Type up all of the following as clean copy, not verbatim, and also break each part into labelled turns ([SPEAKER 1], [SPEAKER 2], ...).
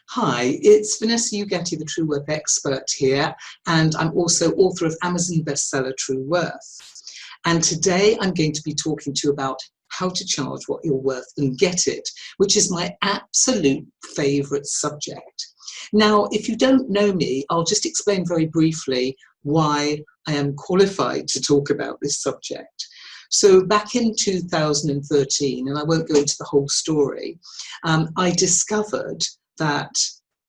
[SPEAKER 1] Hi, it's Vanessa Ugatti, the True Worth expert here, and I'm also author of Amazon bestseller True Worth. And today I'm going to be talking to you about how to charge what you're worth and get it, which is my absolute favourite subject. Now, if you don't know me, I'll just explain very briefly why I am qualified to talk about this subject. So back in 2013, and I won't go into the whole story, I discovered that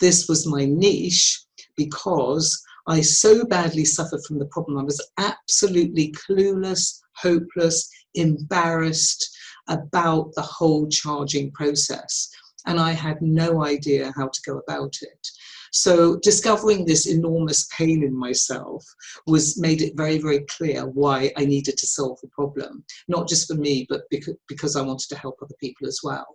[SPEAKER 1] this was my niche because I so badly suffered from the problem. I was absolutely clueless, hopeless, embarrassed about the whole charging process, and I had no idea how to go about it. So discovering this enormous pain in myself made it very, very clear why I needed to solve the problem, not just for me, but because I wanted to help other people as well.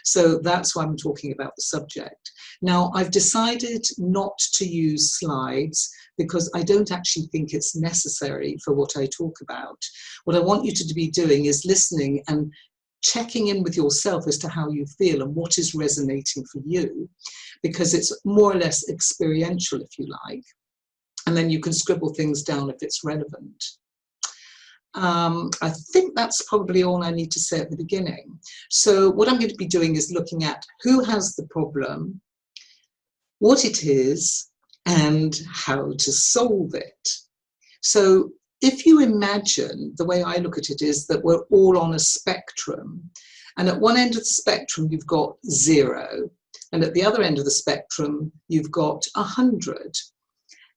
[SPEAKER 1] So that's why I'm talking about the subject. Now, I've decided not to use slides because I don't actually think it's necessary for what I talk about. What I want you to be doing is listening and checking in with yourself as to how you feel and what is resonating for you, because it's more or less experiential, if you like, and then you can scribble things down if it's relevant. I think that's probably all I need to say at the beginning. So what I'm going to be doing is looking at who has the problem, what it is, and how to solve it. So if you imagine, the way I look at it is that we're all on a spectrum, and at one end of the spectrum you've got 0, and at the other end of the spectrum you've got 100.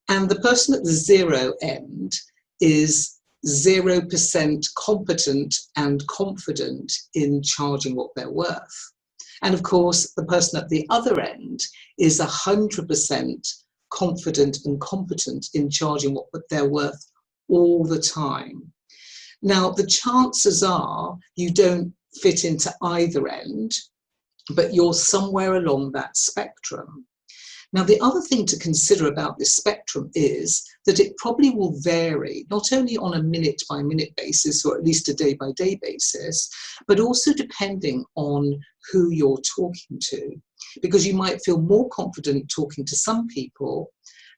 [SPEAKER 1] And the person at the 0 end is 0% competent and confident in charging what they're worth. And of course, the person at the other end is 100% confident and competent in charging what they're worth all the time. Now, the chances are you don't fit into either end, but you're somewhere along that spectrum. Now, the other thing to consider about this spectrum is that it probably will vary, not only on a minute-by-minute basis, or at least a day-by-day basis, but also depending on who you're talking to, because you might feel more confident talking to some people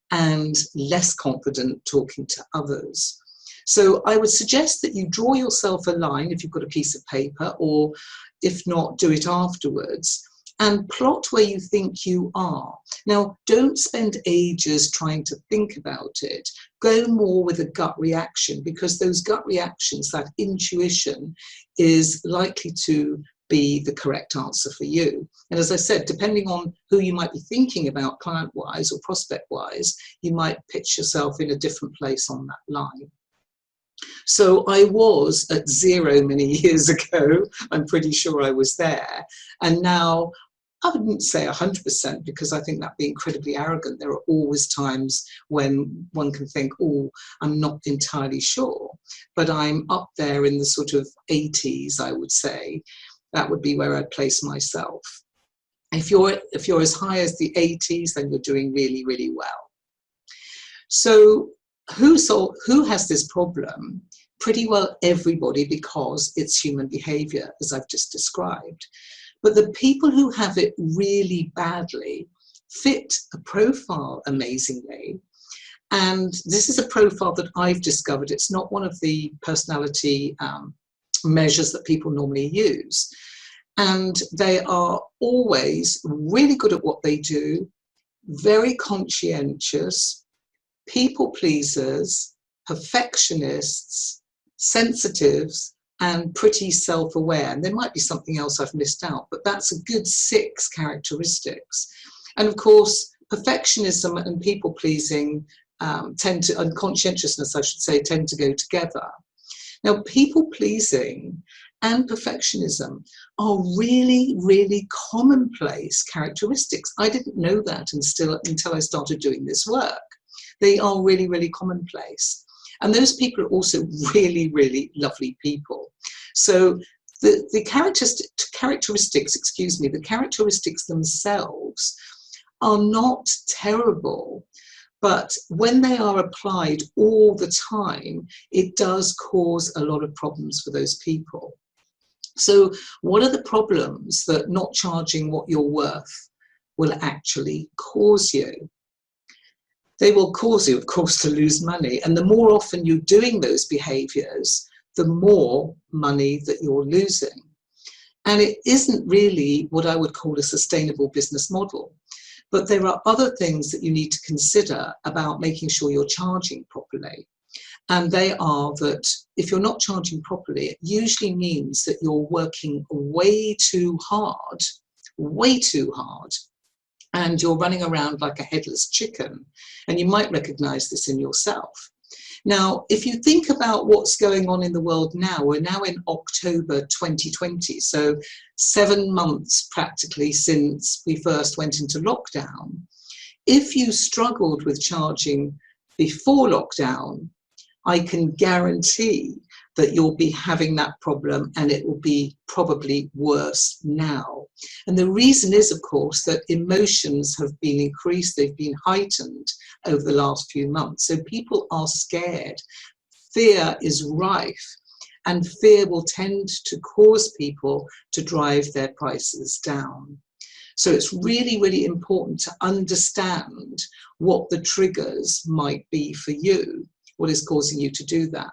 [SPEAKER 1] and less confident talking to others. So I would suggest that you draw yourself a line if you've got a piece of paper, or if not, do it afterwards, and plot where you think you are. Now, don't spend ages trying to think about it. Go more with a gut reaction, because those gut reactions, that intuition, is likely to be the correct answer for you. And as I said, depending on who you might be thinking about client-wise or prospect-wise, you might pitch yourself in a different place on that line. So I was at 0 many years ago. I'm pretty sure I was there. And now, I wouldn't say 100%, because I think that'd be incredibly arrogant. There are always times when one can think, oh, I'm not entirely sure. But I'm up there in the sort of 80s, I would say. That would be where I'd place myself. If you're as high as the 80s, then you're doing really, really well. So who has this problem? Pretty well everybody, because it's human behavior, as I've just described. But the people who have it really badly fit a profile amazingly. And this is a profile that I've discovered. It's not one of the personality measures that people normally use. And they are always really good at what they do, very conscientious, people pleasers, perfectionists, sensitives, and pretty self-aware. And there might be something else I've missed out, but that's a good 6 characteristics. And of course, perfectionism and people-pleasing and conscientiousness, I should say, tend to go together. Now, people-pleasing and perfectionism are really, really commonplace characteristics. I didn't know that until I started doing this work. They are really, really commonplace. And those people are also really, really lovely people. So the characteristics themselves are not terrible, but when they are applied all the time, it does cause a lot of problems for those people. So what are the problems that not charging what you're worth will actually cause you. They will cause you, of course, to lose money. And the more often you're doing those behaviors, the more money that you're losing. And it isn't really what I would call a sustainable business model. But there are other things that you need to consider about making sure you're charging properly. And they are that if you're not charging properly, it usually means that you're working way too hard, and you're running around like a headless chicken. And you might recognize this in yourself. Now, if you think about what's going on in the world now, we're now in October 2020, so 7 months practically since we first went into lockdown. If you struggled with charging before lockdown, I can guarantee that you'll be having that problem, and it will be probably worse now. And the reason is, of course, that emotions have been increased, they've been heightened over the last few months. So people are scared. Fear is rife, and fear will tend to cause people to drive their prices down. So it's really, really important to understand what the triggers might be for you, what is causing you to do that.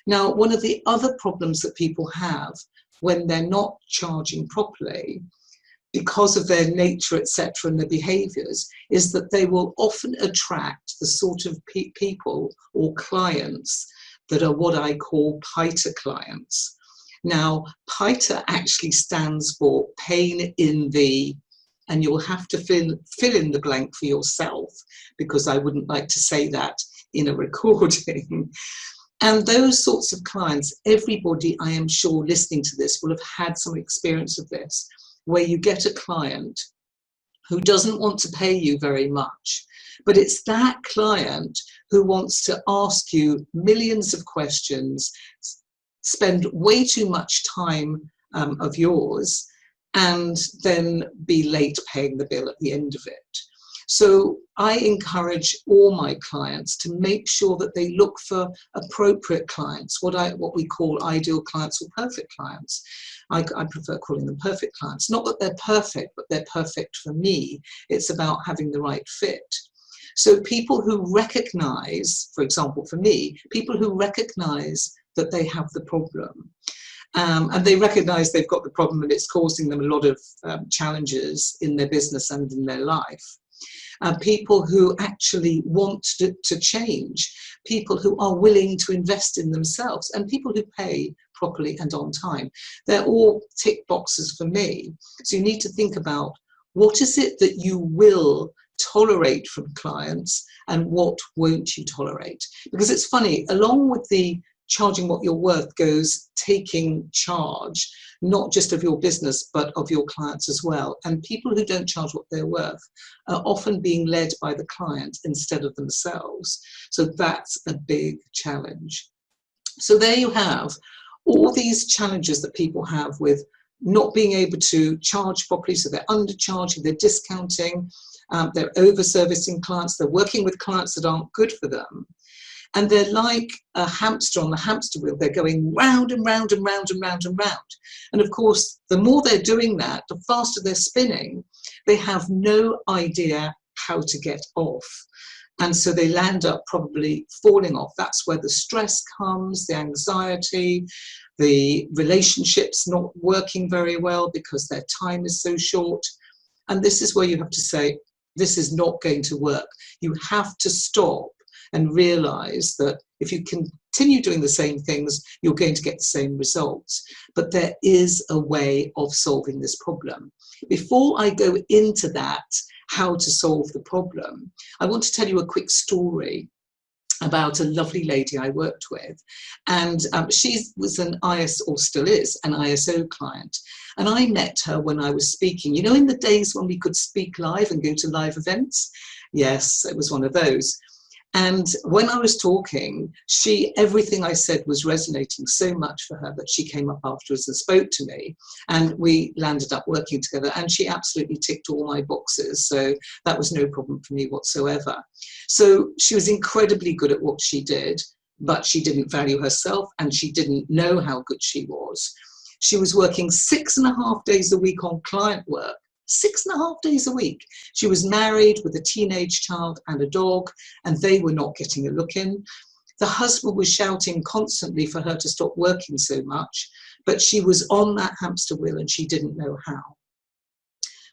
[SPEAKER 1] Now, one of the other problems that people have when they're not charging properly, because of their nature, etc., and their behaviors, is that they will often attract the sort of people or clients that are what I call PITA clients. Now, PITA actually stands for pain in the, and you'll have to fill in the blank for yourself, because I wouldn't like to say that in a recording. And those sorts of clients, everybody I am sure listening to this will have had some experience of this, where you get a client who doesn't want to pay you very much, but it's that client who wants to ask you millions of questions, spend way too much time of yours, and then be late paying the bill at the end of it. So I encourage all my clients to make sure that they look for appropriate clients, what we call ideal clients or perfect clients. I prefer calling them perfect clients. Not that they're perfect, but they're perfect for me. It's about having the right fit. So people who recognize, for example, for me, people who recognize that they have the problem, and they recognize they've got the problem and it's causing them a lot of challenges in their business and in their life. People who actually want to change, people who are willing to invest in themselves, and people who pay properly and on time. They're all tick boxes for me. So you need to think about what is it that you will tolerate from clients and what won't you tolerate. Because it's funny, along with the charging what you're worth goes taking charge, not just of your business, but of your clients as well. And people who don't charge what they're worth are often being led by the client instead of themselves. So that's a big challenge. So there you have all these challenges that people have with not being able to charge properly. So they're undercharging, they're discounting, they're over-servicing clients, they're working with clients that aren't good for them. And they're like a hamster on the hamster wheel. They're going round and round and round and round and round. And of course, the more they're doing that, the faster they're spinning. They have no idea how to get off. And so they land up probably falling off. That's where the stress comes, the anxiety, the relationships not working very well because their time is so short. And this is where you have to say, this is not going to work. You have to stop and realize that if you continue doing the same things, you're going to get the same results. But there is a way of solving this problem. Before I go into that, how to solve the problem, I want to tell you a quick story about a lovely lady I worked with. And she was an ISO, or still is, an ISO client. And I met her when I was speaking. You know, in the days when we could speak live and go to live events? Yes, it was one of those. And when I was talking, everything I said was resonating so much for her that she came up afterwards and spoke to me, and we landed up working together, and she absolutely ticked all my boxes. So that was no problem for me whatsoever. So she was incredibly good at what she did, but she didn't value herself and she didn't know how good she was. She was working 6.5 days a week on client work, 6.5 days a week. She was married with a teenage child and a dog, and they were not getting a look in. The husband was shouting constantly for her to stop working so much, but she was on that hamster wheel and she didn't know how.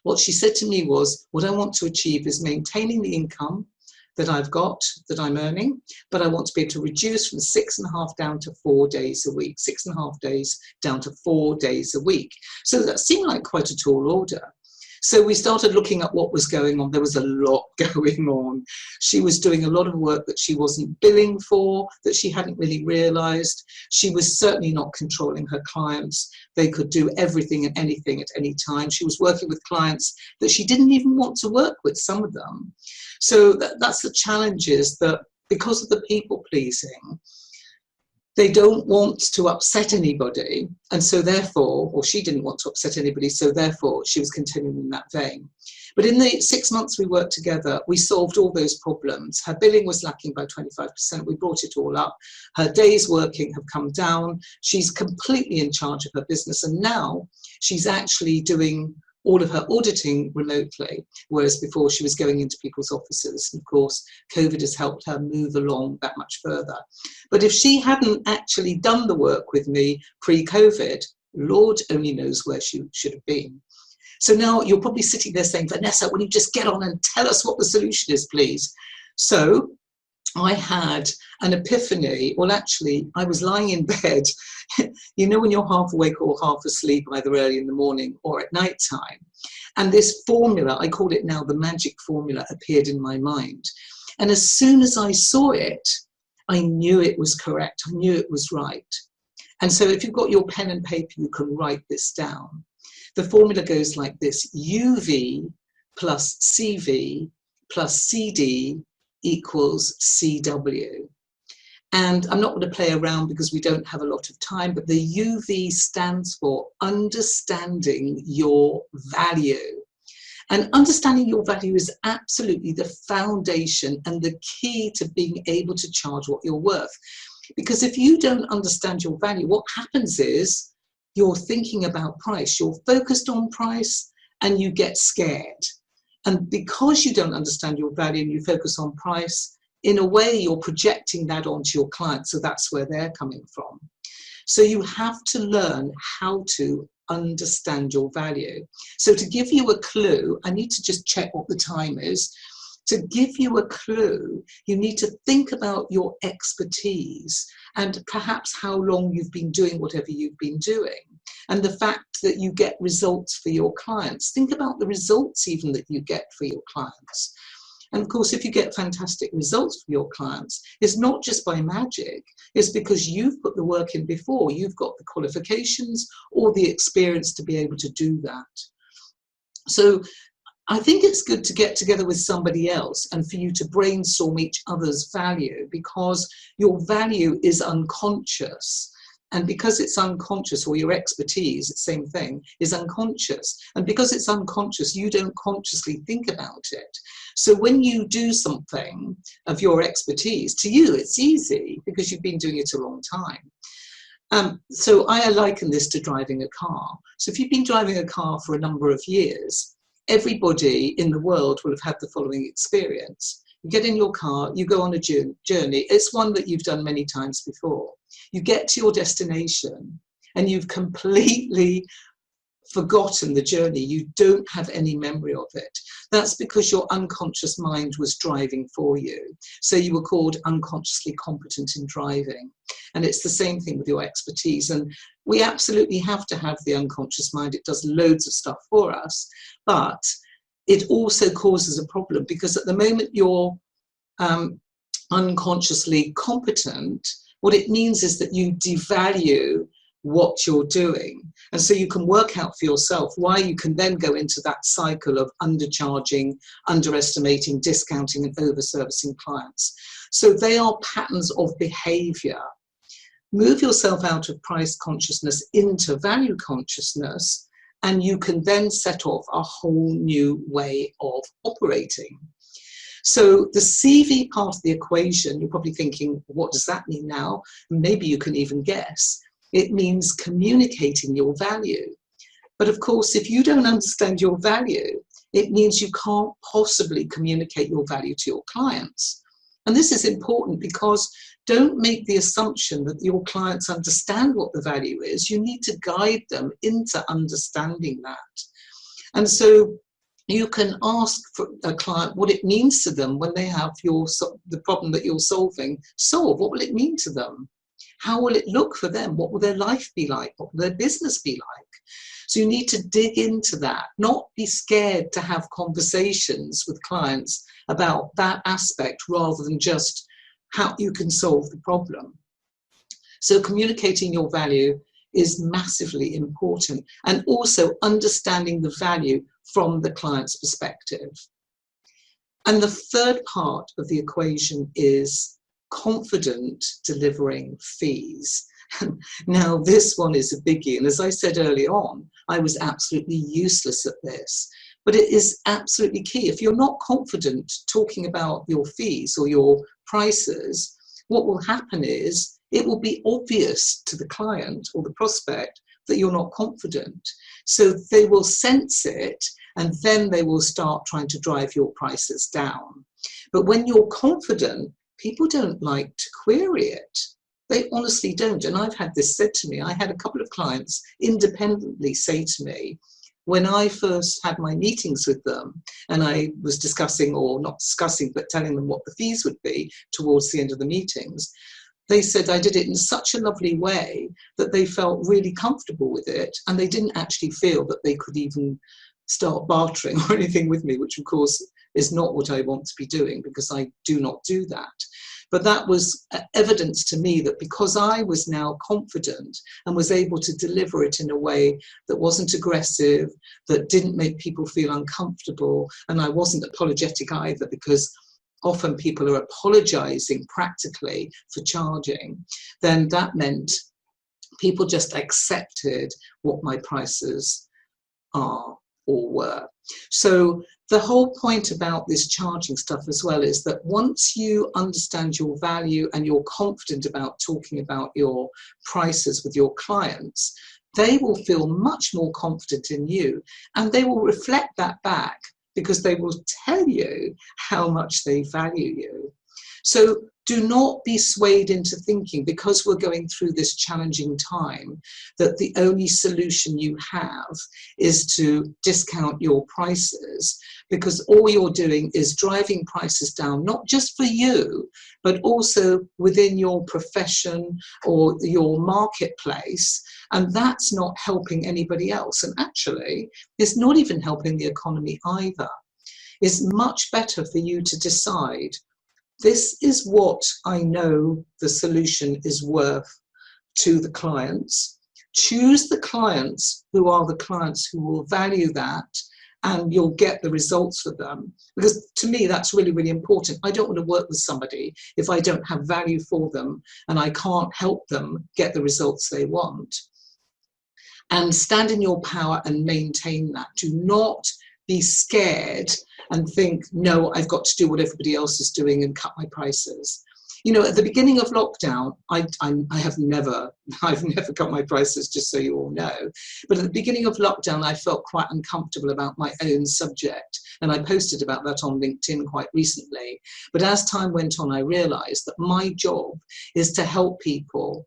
[SPEAKER 1] What she said to me was, what I want to achieve is maintaining the income that I've got, that I'm earning, but I want to be able to reduce from 6.5 down to 4 days a week, 6.5 days down to 4 days a week. So that seemed like quite a tall order. So we started looking at what was going on. There was a lot going on. She was doing a lot of work that she wasn't billing for, that she hadn't really realized. She was certainly not controlling her clients. They could do everything and anything at any time. She was working with clients that she didn't even want to work with, some of them. So that's the challenge, is that because of the people pleasing, they don't want to upset anybody, and so therefore, or she didn't want to upset anybody, so therefore she was continuing in that vein. But in the 6 months we worked together, we solved all those problems. Her billing was lacking by 25%. We brought it all up. Her days working have come down. She's completely in charge of her business, and now she's actually doing all of her auditing remotely, whereas before she was going into people's offices. And of course, COVID has helped her move along that much further. But if she hadn't actually done the work with me pre-COVID, Lord only knows where she should have been. So now you're probably sitting there saying, Vanessa, will you just get on and tell us what the solution is, please? So I had an epiphany. Well, actually, I was lying in bed. You know, when you're half awake or half asleep, either early in the morning or at night time. And this formula, I call it now the magic formula, appeared in my mind. And as soon as I saw it, I knew it was correct. I knew it was right. And so if you've got your pen and paper, you can write this down. The formula goes like this: UV plus CV plus CD equals CW. And I'm not going to play around because we don't have a lot of time, but the UV stands for understanding your value. And understanding your value is absolutely the foundation and the key to being able to charge what you're worth. Because if you don't understand your value, what happens is you're thinking about price, you're focused on price, and you get scared. And because you don't understand your value and you focus on price, in a way you're projecting that onto your clients, so that's where they're coming from. So you have to learn how to understand your value. So to give you a clue, I need to just check what the time is. To give you a clue, you need to think about your expertise and perhaps how long you've been doing whatever you've been doing, and the fact that you get results for your clients. Think about the results even that you get for your clients. And of course, if you get fantastic results for your clients, it's not just by magic, it's because you've put the work in before. You've got the qualifications or the experience to be able to do that. So I think it's good to get together with somebody else and for you to brainstorm each other's value, because your value is unconscious. And because it's unconscious, or your expertise, same thing, is unconscious. And because it's unconscious, you don't consciously think about it. So when you do something of your expertise, to you it's easy because you've been doing it a long time. So I liken this to driving a car. So if you've been driving a car for a number of years, everybody in the world will have had the following experience. You get in your car, you go on a journey. It's one that you've done many times before. You get to your destination and you've completely forgotten the journey. You don't have any memory of it. That's because your unconscious mind was driving for you. So you were called unconsciously competent in driving. And it's the same thing with your expertise. And we absolutely have to have the unconscious mind. It does loads of stuff for us, but it also causes a problem, because at the moment you're unconsciously competent, what it means is that you devalue what you're doing. And so you can work out for yourself why you can then go into that cycle of undercharging, underestimating, discounting, and over-servicing clients. So they are patterns of behavior. Move yourself out of price consciousness into value consciousness, and you can then set off a whole new way of operating. So the CV part of the equation, you're probably thinking, what does that mean now? Maybe you can even guess. It means communicating your value. But of course, if you don't understand your value, it means you can't possibly communicate your value to your clients. And this is important because don't make the assumption that your clients understand what the value is. You need to guide them into understanding that. And so you can ask for a client what it means to them when they have the problem that you're solving solved. What will it mean to them? How will it look for them? What will their life be like? What will their business be like? So you need to dig into that, not be scared to have conversations with clients about that aspect rather than just how you can solve the problem. So communicating your value is massively important, and also understanding the value from the client's perspective. And the third part of the equation is confident delivering fees. Now, this one is a biggie, and as I said early on, I was absolutely useless at this. But it is absolutely key. If you're not confident talking about your fees or your prices, what will happen is it will be obvious to the client or the prospect that you're not confident. So they will sense it, and then they will start trying to drive your prices down. But when you're confident, people don't like to query it. They honestly don't. And I've had this said to me. I had a couple of clients independently say to me, when I first had my meetings with them and I was discussing, or not discussing, but telling them what the fees would be towards the end of the meetings, they said I did it in such a lovely way that they felt really comfortable with it, and they didn't actually feel that they could even start bartering or anything with me, which of course is not what I want to be doing, because I do not do that. But that was evidence to me that because I was now confident and was able to deliver it in a way that wasn't aggressive, that didn't make people feel uncomfortable, and I wasn't apologetic either, because often people are apologizing practically for charging, then that meant people just accepted what my prices are or were. So the whole point about this charging stuff as well is that once you understand your value and you're confident about talking about your prices with your clients, they will feel much more confident in you, and they will reflect that back because they will tell you how much they value you. So do not be swayed into thinking, because we're going through this challenging time, that the only solution you have is to discount your prices, because all you're doing is driving prices down, not just for you, but also within your profession or your marketplace. And that's not helping anybody else. And actually, it's not even helping the economy either. It's much better for you to decide, this is what I know the solution is worth to the clients. Choose the clients who are the clients who will value that, and you'll get the results for them. Because to me, that's really, really important. I don't want to work with somebody if I don't have value for them and I can't help them get the results they want. And stand in your power and maintain that. Do not be scared and think, no, I've got to do what everybody else is doing and cut my prices. You know, at the beginning of lockdown, I've never cut my prices, just so you all know. But at the beginning of lockdown, I felt quite uncomfortable about my own subject. And I posted about that on LinkedIn quite recently. But as time went on, I realized that my job is to help people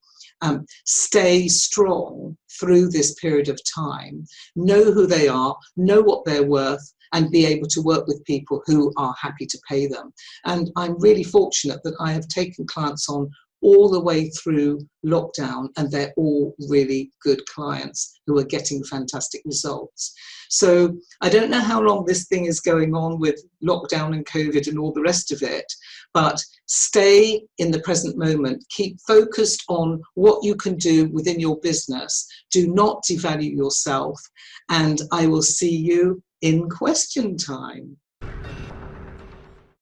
[SPEAKER 1] stay strong through this period of time, know who they are, know what they're worth, and be able to work with people who are happy to pay them. And I'm really fortunate that I have taken clients on all the way through lockdown, and they're all really good clients who are getting fantastic results. So I don't know how long this thing is going on with lockdown and COVID and all the rest of it, but stay in the present moment. Keep focused on what you can do within your business. Do not devalue yourself, and I will see you in question time.